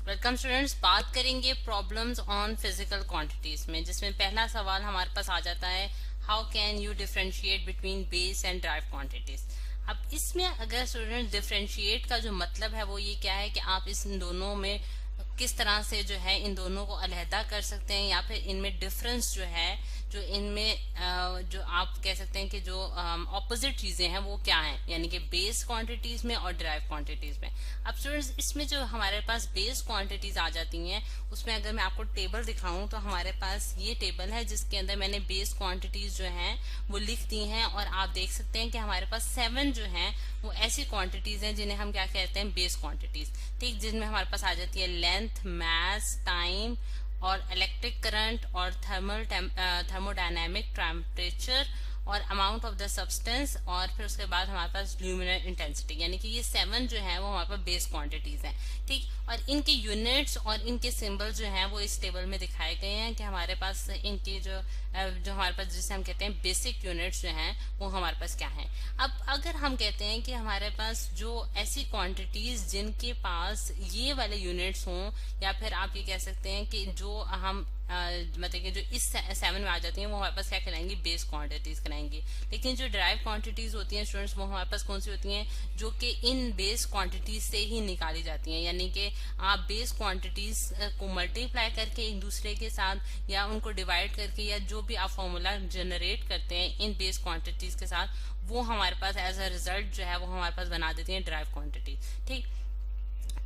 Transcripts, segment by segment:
Welcome students. बात करेंगे problems on physical quantities में, जिसमें पहला सवाल हमारे पास आ जाता है, how can you differentiate between base and drive quantities. अब इसमें अगर स्टूडेंट्स डिफरेंशिएट का जो मतलब है वो ये क्या है कि आप इन दोनों में किस तरह से जो है इन दोनों को अलहदा कर सकते हैं, या फिर इनमें डिफरेंस जो है, जो इनमें जो आप कह सकते हैं कि जो ऑपोजिट चीजें हैं वो क्या हैं, यानी कि बेस क्वांटिटीज में और ड्राइव क्वांटिटीज में। अब स्टूडेंट्स इसमें जो हमारे पास बेस क्वांटिटीज आ जाती हैं, उसमें अगर मैं आपको टेबल दिखाऊं तो हमारे पास ये टेबल है जिसके अंदर मैंने बेस क्वांटिटीज जो हैं वो लिख दी हैं, और आप देख सकते हैं कि हमारे पास 7 जो हैं वो ऐसी क्वांटिटीज हैं जिन्हें हम क्या कहते हैं, बेस क्वांटिटीज। ठीक, जिनमें हमारे पास आ जाती है लेंथ, मास, टाइम और इलेक्ट्रिक करंट और थर्मोडायनेमिक टेम्परेचर और अमाउंट ऑफ द सब्सटेंस, और फिर उसके बाद हमारे पास ल्यूमिनर इंटेंसिटी, यानी कि ये 7 जो है वो हमारे पास बेस क्वांटिटीज हैं। ठीक, और इनके यूनिट्स और इनके सिंबल जो हैं वो इस टेबल में दिखाए गए हैं कि हमारे पास इनके जो हमारे पास जिसे हम कहते हैं बेसिक यूनिट्स जो हैं वो हमारे पास क्या हैं। अब अगर हम कहते हैं कि हमारे पास जो ऐसी क्वांटिटीज जिनके पास ये वाले यूनिट्स हों, या फिर आप ये कह सकते हैं कि जो हम मतलब कि जो इस 7 में आ जाती हैं वो हमारे पास क्या कहलाएंगी, बेस क्वांटिटीज कहलाएंगी। लेकिन जो ड्राइव क्वांटिटीज होती हैं स्टूडेंट्स, वो हमारे पास कौन सी होती हैं, जो कि इन बेस क्वांटिटीज से ही निकाली जाती हैं। यानी कि आप बेस क्वांटिटीज को मल्टीप्लाई करके एक दूसरे के साथ, या उनको डिवाइड करके, या जो भी आप फॉर्मूला जनरेट करते हैं इन बेस क्वांटिटीज के साथ, वो हमारे पास एज अ रिजल्ट जो है वो हमारे पास बना देती है ड्राइव क्वांटिटी। ठीक,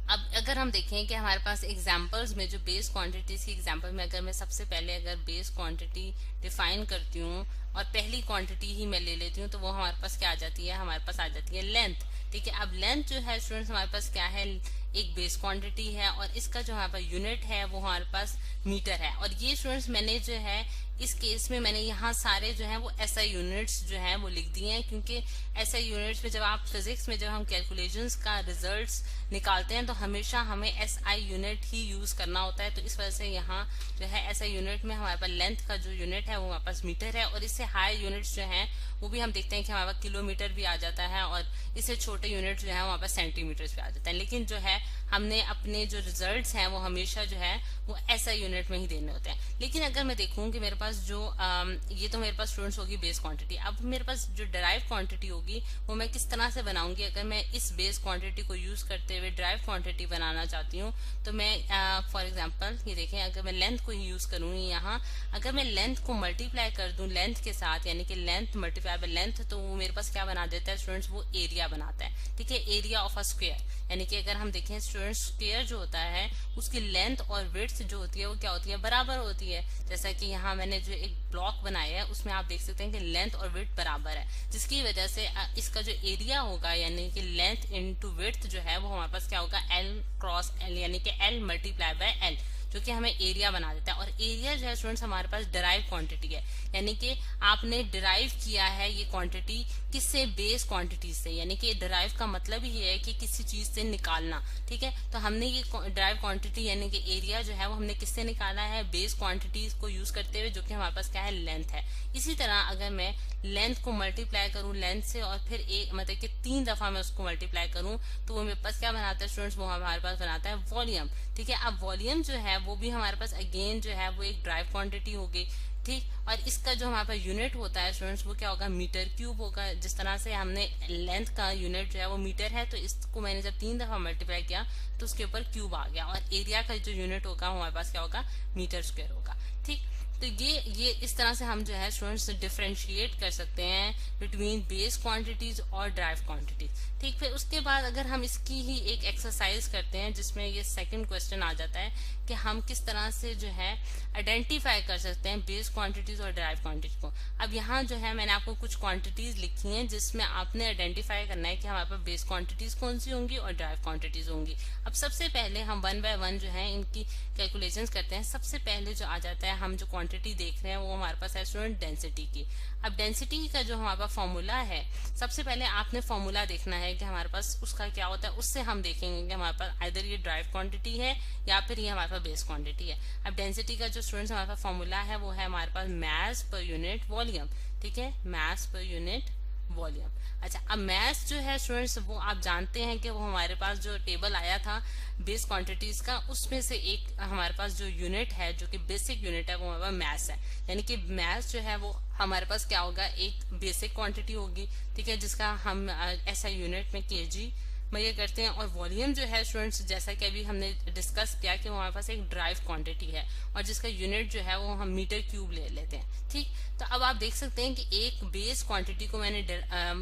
अब अगर हम देखें कि हमारे पास एग्जांपल्स में जो बेस क्वांटिटीज की एग्जांपल में, अगर मैं सबसे पहले अगर बेस क्वांटिटी डिफाइन करती हूँ और पहली क्वांटिटी ही मैं ले लेती हूँ, तो वो हमारे पास क्या आ जाती है, हमारे पास आ जाती है लेंथ। ठीक है, अब लेंथ जो है स्टूडेंट्स हमारे पास क्या है, एक बेस क्वांटिटी है, और इसका जो हमारे पास यूनिट है वो हमारे पास मीटर है। और ये स्टूडेंट्स मैंने जो है इस केस में मैंने यहाँ सारे जो है वो एसआई यूनिट्स जो है वो लिख दिए हैं, क्योंकि एसआई यूनिट्स में जब आप फिजिक्स में जब हम कैलकुलेशंस का रिजल्ट्स निकालते हैं तो हमेशा हमें एसआई यूनिट ही यूज करना होता है। तो इस वजह से यहाँ जो है एसआई यूनिट में हमारे पास लेंथ का जो यूनिट है वो हमारे पास मीटर है, और इससे हाई यूनिट्स जो हैं वो भी हम देखते हैं कि हमारे पास किलोमीटर भी आ जाता है, और इससे छोटे यूनिट जो है हमारे पास सेंटीमीटर्स भी आ जाता है। लेकिन जो है हमने अपने जो रिजल्ट्स हैं वो हमेशा जो है वो एसआई यूनिट में ही देने होते हैं। लेकिन अगर मैं देखूं कि मेरे पास जो ये तो मेरे पास स्टूडेंट्स होगी बेस क्वांटिटी, अब मेरे पास जो ड्राइव क्वांटिटी होगी वो मैं किस तरह से बनाऊंगी। अगर मैं इस बेस क्वांटिटी को यूज करते हुए ड्राइव क्वांटिटी बनाना चाहती हूँ, तो मैं फॉर एग्जांपल ये देखें, अगर मैं लेंथ को ही यूज करूंगी यहाँ, अगर मैं लेंथ को मल्टीप्लाई कर दूं लेंथ के साथ, यानी कि लेंथ मल्टीप्लाई बाय लेंथ, तो वो मेरे पास क्या बना देता है स्टूडेंट्स, वो एरिया बनाता है। ठीक है, एरिया ऑफ अ स्क्वायर, यानी कि अगर हम देखें स्टूडेंट्स, स्क्वायर जो होता है उसकी लेंथ और विड्थ जो होती है वो क्या होती है, बराबर होती है। जैसा कि यहाँ मैंने जो एक ब्लॉक बनाया है उसमें आप देख सकते हैं कि लेंथ और विड्थ बराबर है, जिसकी वजह से इसका जो एरिया होगा, यानी कि लेंथ इनटू विड्थ जो है वो हमारे पास क्या होगा, एल क्रॉस एल, यानी कि एल मल्टीप्लाई बाय एल, जो कि हमें एरिया बना देता है। और एरिया जो है स्टूडेंट्स हमारे पास डिराइव क्वांटिटी है, यानी कि आपने डिराइव किया है ये क्वांटिटी किससे, बेस क्वांटिटी से, यानी कि डिराइव का मतलब ही है कि किसी चीज से निकालना। ठीक है, तो हमने ये डिराइव क्वांटिटी यानी कि एरिया जो है वो हमने किससे निकाला है, बेस क्वांटिटीज को यूज करते हुए, जो कि हमारे पास क्या है, लेंथ है। इसी तरह अगर मैं लेंथ को मल्टीप्लाई करूं लेंथ से, और फिर एक मतलब कि 3 दफा मैं उसको मल्टीप्लाई करूं, तो वो मेरे पास क्या बनाता है स्टूडेंट्स, वो हमारे पास बनाता है वॉल्यूम। ठीक है, अब वॉल्यूम जो है वो भी हमारे पास अगेन जो है वो एक ड्राइव क्वांटिटी होगी। ठीक, और इसका जो हमारे पास यूनिट होता है स्टूडेंट्स वो क्या होगा, मीटर क्यूब होगा। जिस तरह से हमने लेंथ का यूनिट जो है वो मीटर है, तो इसको मैंने जब 3 दफा मल्टीप्लाई किया तो उसके ऊपर क्यूब आ गया, और एरिया का जो यूनिट होगा हमारे पास क्या होगा, मीटर स्क्वायर होगा। ठीक, तो ये इस तरह से हम जो है स्टूडेंट्स डिफरेंशिएट कर सकते हैं बिटवीन बेस क्वांटिटीज और ड्राइव क्वांटिटीज। ठीक, फिर उसके बाद अगर हम इसकी ही एक एक्सरसाइज करते हैं जिसमें ये सेकंड क्वेश्चन आ जाता है कि हम किस तरह से जो है आइडेंटिफाई कर सकते हैं बेस क्वांटिटीज और ड्राइव क्वांटिटीज को। अब यहाँ जो है मैंने आपको कुछ क्वांटिटीज लिखी हैं जिसमें आपने आइडेंटिफाई करना है कि हमारे पास बेस क्वांटिटीज कौन सी होंगी और ड्राइव क्वांटिटीज होंगी। अब सबसे पहले हम 1 बाय 1 जो है इनकी कैलकुलेशन करते हैं। सबसे पहले जो आ जाता है, हम जो क्वांटिटी देख रहे हैं वो हमारे पास है स्टूडेंट डेंसिटी की। अब डेंसिटी का जो हमारे पास फॉर्मूला है, सबसे पहले आपने फॉर्मूला देखना है कि हमारे पास उसका क्या होता है, उससे हम देखेंगे कि हमारे पास आइदर ये ड्राइव क्वांटिटी है या फिर ये हमारे पास बेस क्वांटिटी है। अब डेंसिटी का जो स्टूडेंट्स हमारे पास फॉर्मूला है वो है हमारे पास मास पर यूनिट वॉल्यूम। ठीक है, मास पर यूनिट वॉल्यूम। अच्छा, अब मैथ जो है स्टूडेंट्स, वो आप जानते हैं कि वो हमारे पास जो टेबल आया था बेस क्वांटिटीज का, उसमें से एक हमारे पास जो यूनिट है, जो कि बेसिक यूनिट है, वो हमारे पास मैथ्स है। यानी कि मैथ्स जो है वो हमारे पास क्या होगा, एक बेसिक क्वांटिटी होगी, ठीक है, जिसका हम ऐसा यूनिट में केजी मेजर करते हैं। और वॉल्यूम जो है स्टूडेंट्स, जैसा कि अभी हमने डिस्कस किया कि वो हमारे पास एक ड्राइव क्वांटिटी है और जिसका यूनिट जो है वो हम मीटर क्यूब ले लेते हैं, ठीक। तो अब आप देख सकते हैं कि एक बेस क्वांटिटी को मैंने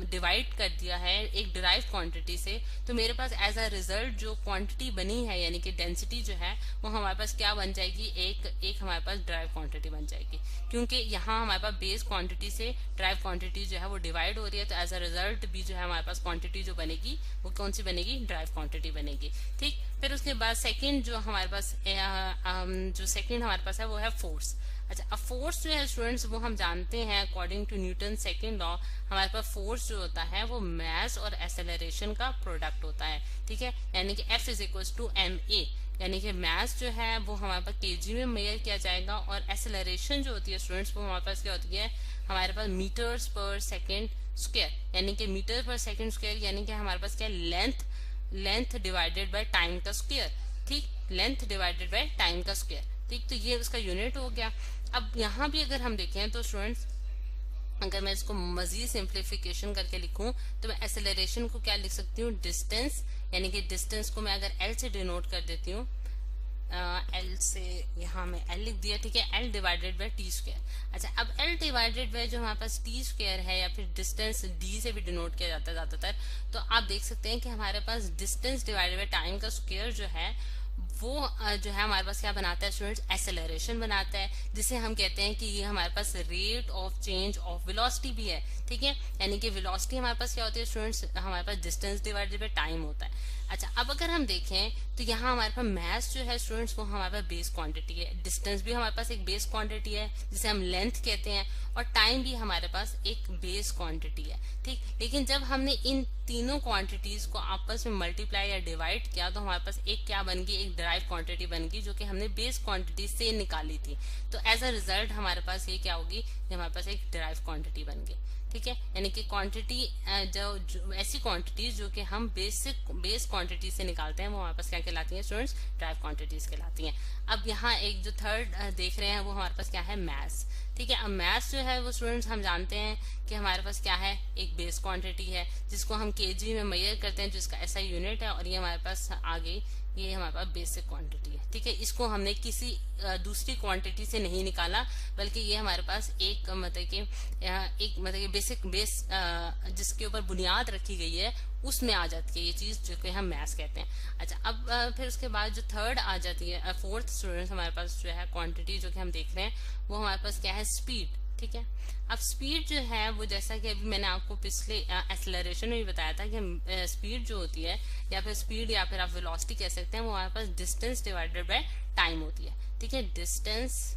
डिवाइड कर दिया है एक डिराइव क्वांटिटी से, तो मेरे पास एज अ रिजल्ट जो क्वांटिटी बनी है, यानी कि डेंसिटी जो है वो हमारे पास क्या बन जाएगी, एक हमारे पास ड्राइव क्वांटिटी बन जाएगी। क्योंकि यहाँ हमारे पास बेस क्वांटिटी से ड्राइव क्वांटिटी जो है वो डिवाइड हो रही है, तो एज अ रिजल्ट भी जो है हमारे पास क्वांटिटी जो बनेगी वो कौन सी बनेगी, ड्राइव क्वांटिटी बनेगी, ठीक। फिर उसके बाद सेकंड जो हमारे पास हमारे पास है वो है फोर्स। अच्छा, अब फोर्स जो है स्टूडेंट्स, वो हम जानते हैं according to Newton second law, हमारे पास फोर्स जो होता है वो मास और एक्सेलरेशन का प्रोडक्ट होता है, ठीक है। यानी कि F is equal to ma, यानी कि मास जो है वो हमारे पास केजी में मेजर किया जाएगा, और एक्सेलरेशन जो होती है स्टूडेंट्स, वो हमारे पास क्या होती है, हमारे पास मीटर्स पर सेकेंड स्क्वायर, यानी कि मीटर पर सेकेंड स्क्वायर, यानी कि हमारे पास क्या, लेंथ डिवाइडेड बाय टाइम का स्क्वायर, ठीक, लेंथ डिवाइडेड बाय टाइम का स्क्वायर, ठीक। तो ये उसका यूनिट हो गया। अब यहाँ भी अगर हम देखें तो स्टूडेंट्स, अगर मैं इसको मजीद सिंप्लीफिकेशन करके लिखूं तो मैं एक्सेलरेशन को क्या लिख सकती हूँ, डिस्टेंस, यानी कि डिस्टेंस को मैं अगर एल से डिनोट कर देती हूँ, एल से यहाँ में एल लिख दिया, ठीक है, L divided by T square. अच्छा, अब एल डिवाइडेड बाय जो हमारे पास टी स्क्वायर है, या फिर डिस्टेंस डी से भी डिनोट किया जाता है ज्यादातर, तो आप देख सकते हैं कि हमारे पास डिस्टेंस डिवाइडेड बाय टाइम का स्क्वायर जो है वो जो है हमारे पास क्या बनाता है स्टूडेंट्स, एक्सेलरेशन बनाता है, जिसे हम कहते हैं कि ये हमारे पास rate of change of velocity भी है, ठीक है। यानी कि वेलोसिटी हमारे पास क्या होती है स्टूडेंट्स, हमारे पास डिस्टेंस डिवाइडेड बाय टाइम होता है। अच्छा, अब अगर हम देखें तो यहाँ हमारे पास मास जो है स्टूडेंट्स, वो हमारे पास बेस क्वांटिटी है, डिस्टेंस भी हमारे पास एक बेस क्वांटिटी है जिसे हम लेंथ कहते हैं, और टाइम भी हमारे पास एक बेस क्वांटिटी है, ठीक। लेकिन जब हमने इन तीनों क्वांटिटीज को आपस में मल्टीप्लाई या डिवाइड किया तो हमारे पास एक क्या बन गई, एक ड्राइव क्वांटिटी बन गई, जो कि हमने बेस क्वांटिटी से निकाली थी। तो एज अ रिजल्ट हमारे पास ये क्या होगी, ये हमारे पास एक ड्राइव क्वांटिटी बन गई, ठीक है। यानी कि क्वांटिटी जो ऐसी क्वांटिटीज जो कि हम बेस क्वांटिटी से निकालते हैं, वो हमारे पास क्या कहलाती हैं स्टूडेंट्स, ड्राइव क्वांटिटीज कहलाती हैं। अब यहाँ एक जो थर्ड देख रहे हैं वो हमारे पास क्या है, मैथ्स, ठीक है। अब मैथ्स जो है वो स्टूडेंट्स हम जानते हैं कि हमारे पास क्या है, एक बेस क्वांटिटी है जिसको हम केजी में मेजर करते हैं, जिसका ऐसा यूनिट है, और ये हमारे पास आ गई, ये हमारे पास बेसिक क्वांटिटी है, ठीक है। इसको हमने किसी दूसरी क्वांटिटी से नहीं निकाला, बल्कि ये हमारे पास एक मतलब कि बेस जिसके ऊपर बुनियाद रखी गई है उसमें आ जाती है ये चीज, जो कि हम मैथ्स कहते हैं। अच्छा, अब फिर उसके बाद जो थर्ड आ जाती है, फोर्थ स्टूडेंट्स हमारे पास जो है क्वांटिटी जो कि हम देख रहे हैं, वो हमारे पास क्या है, स्पीड, ठीक है। अब स्पीड जो है वो, जैसा कि अभी मैंने आपको पिछले एक्सेलरेशन में भी बताया था कि स्पीड जो होती है, या फिर स्पीड या फिर आप वेलोसिटी कह सकते हैं, वो हमारे पास डिस्टेंस डिवाइडेड बाय टाइम होती है, ठीक है, डिस्टेंस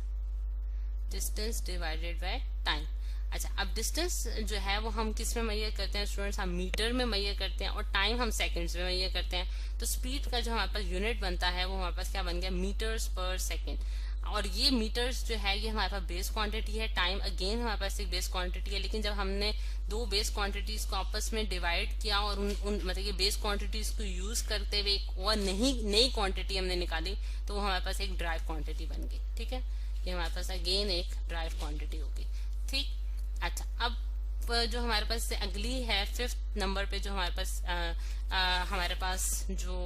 डिवाइडेड बाय टाइम। अच्छा, अब डिस्टेंस जो है वो हम किस में मेजर करते हैं स्टूडेंट्स, हम मीटर में मेजर करते हैं, और टाइम हम सेकंड्स में मेजर करते हैं। तो स्पीड का जो हमारे पास यूनिट बनता है वो हमारे पास क्या बन गया, मीटर्स पर सेकेंड। और ये मीटर्स जो है ये हमारे पास बेस क्वांटिटी है, टाइम अगेन हमारे पास एक बेस क्वांटिटी है। लेकिन जब हमने दो बेस क्वांटिटीज को आपस में डिवाइड किया और उन मतलब कि बेस क्वांटिटीज को यूज करते हुए एक और नई क्वांटिटी हमने निकाली, तो वो हमारे पास एक ड्राइव क्वांटिटी बन गई, ठीक है। ये हमारे पास अगेन एक ड्राइव क्वांटिटी होगी, ठीक। अच्छा, अब जो हमारे पास अगली है फिफ्थ नंबर पे जो हमारे पास जो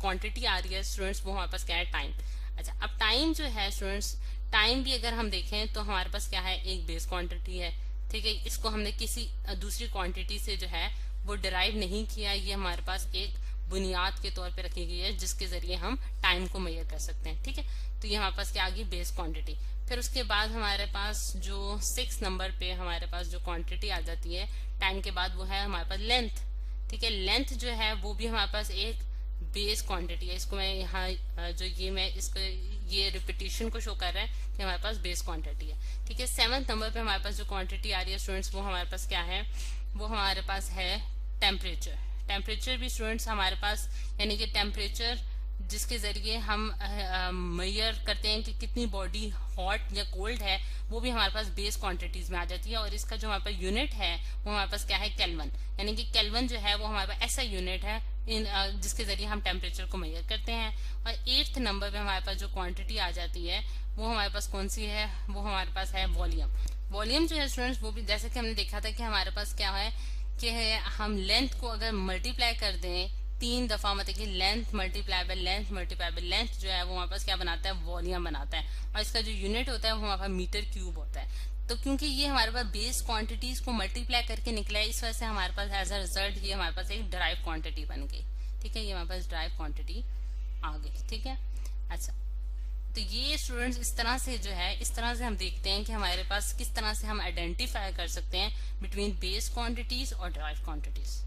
क्वांटिटी आ रही है स्टूडेंट्स, वो हमारे पास क्या है, टाइम। अच्छा, अब टाइम जो है स्टूडेंट्स, टाइम भी अगर हम देखें तो हमारे पास क्या है, एक बेस क्वांटिटी है, ठीक है। इसको हमने किसी दूसरी क्वांटिटी से जो है वो डिराइव नहीं किया, ये हमारे पास एक बुनियाद के तौर पे रखी गई है जिसके जरिए हम टाइम को मेजर कर सकते हैं, ठीक है। तो ये हमारे पास क्या आ गई, बेस क्वांटिटी। फिर उसके बाद हमारे पास जो 6 नंबर पे हमारे पास जो क्वांटिटी आ जाती है टाइम के बाद, वो है हमारे पास लेंथ, ठीक है। लेंथ जो है वो भी हमारे पास एक बेस क्वांटिटी है। इसको मैं यहाँ जो ये रिपीटिशन को शो कर रहा है कि हमारे पास बेस क्वांटिटी है, ठीक है। 7th नंबर पे हमारे पास जो क्वांटिटी आ रही है स्टूडेंट्स, वो हमारे पास क्या है, वो हमारे पास है टेम्परेचर। टेम्परेचर भी स्टूडेंट्स हमारे पास, यानी कि टेम्परेचर जिसके जरिए हम मेजर करते हैं कि कितनी बॉडी हॉट या कोल्ड है, वो भी हमारे पास बेस क्वांटिटीज में आ जाती है। और इसका जो हमारे पास यूनिट है वो हमारे पास क्या है, केल्विन। यानी कि केल्विन जो है वो हमारे पास ऐसा यूनिट है जिसके जरिए हम टेम्परेचर को मेजर करते हैं। और 8th नंबर पे हमारे पास जो क्वांटिटी आ जाती है वो हमारे पास कौन सी है, वो हमारे पास है वॉल्यूम। वॉल्यूम जो है स्टूडेंट्स, वो भी जैसे कि हमने देखा था कि हमारे पास क्या है कि हम लेंथ को अगर मल्टीप्लाई कर दें 3 दफा, मतलब कि length multiply by length multiply by length जो है वो हमारे पास क्या बनाता है, वॉल्यूम बनाता है। और इसका जो यूनिट होता है वो हमारे पास मीटर क्यूब होता है। तो क्योंकि ये हमारे पास बेस क्वांटिटीज को मल्टीप्लाई करके निकला है, इस वजह से हमारे पास एज अ रिजल्ट ये हमारे पास एक ड्राइव क्वांटिटी बन गई। ठीक है, ये हमारे पास ड्राइव क्वांटिटी आ गई। ठीक है, अच्छा, तो ये स्टूडेंट्स इस तरह से जो है, इस तरह से हम देखते हैं कि हमारे पास किस तरह से हम आइडेंटिफाई कर सकते हैं बिटवीन बेस क्वांटिटीज और ड्राइव क्वांटिटीज।